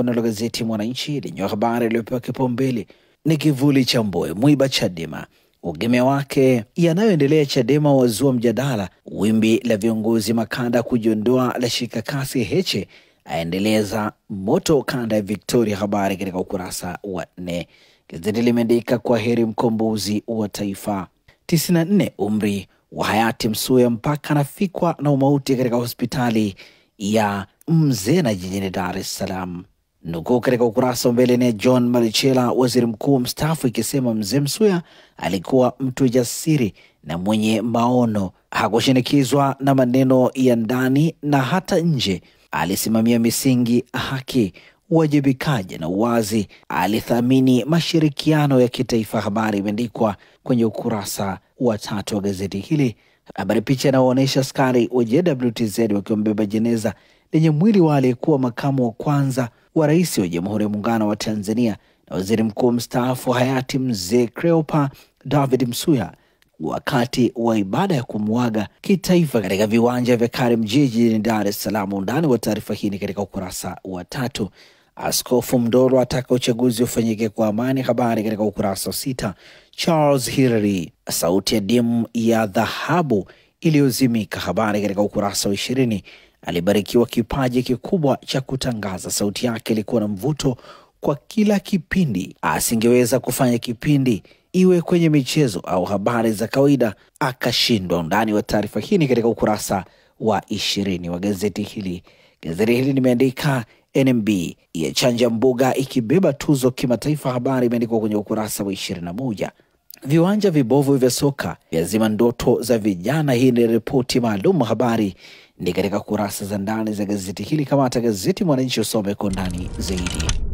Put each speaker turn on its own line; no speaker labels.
Nalo gazeti Mwananchi lenye habari iliyopewa kipaumbele ni kivuli cha Mbowe mwiba Chadema, ugemea wake yanayoendelea Chadema wazua mjadala, wimbi la viongozi makanda kujiondoa la shika kasi, Heche aendeleza moto kanda ya Victoria. Habari katika ukurasa wa 4. Gazeti limeandika kwa heri mkombozi wa taifa, 94 umri wa hayati Msuya mpaka anafikwa na umauti katika hospitali ya Mzena jijini Dar es Salaam. Nukuu katika ukurasa wa mbele ni John Marichela, waziri mkuu mstaafu, ikisema mzee Msuya alikuwa mtu jasiri na mwenye maono, hakushinikizwa na maneno ya ndani na hata nje. Alisimamia misingi, haki, uwajibikaji na uwazi. Alithamini mashirikiano ya kitaifa. Habari imeandikwa kwenye ukurasa wa 3 wa gazeti hili. Habari picha inaonyesha askari wa JWTZ wakimbeba jeneza lenye mwili wa aliyekuwa makamu wa kwanza wa rais wa Jamhuri ya Muungano wa Tanzania na waziri mkuu mstaafu hayati mzee Cleopa David Msuya wakati wa ibada ya kumuaga kitaifa katika viwanja vya Karimjee jijini Dar es Salaam. Undani wa taarifa hii katika ukurasa wa 3. Askofu Mdolo ataka uchaguzi ufanyike kwa amani. Habari katika ukurasa wa 6. Charles Hilary, sauti ya dimu ya dhahabu iliyozimika. Habari katika ukurasa wa 20. Alibarikiwa kipaji kikubwa cha kutangaza. Sauti yake ilikuwa na mvuto kwa kila kipindi. Asingeweza kufanya kipindi iwe kwenye michezo au habari za kawaida akashindwa. Undani wa taarifa hii katika ukurasa wa 20 wa gazeti hili. Gazeti hili limeandika NMB ya chanja mbuga ikibeba tuzo kimataifa. Habari imeandikwa kwenye ukurasa wa 21. Viwanja vibovu vya soka vyazima ndoto za vijana. Hii ni ripoti maalum. Habari ni katika kurasa za ndani za gazeti hili. Kama hata gazeti Mwananchi usome kwa ndani zaidi.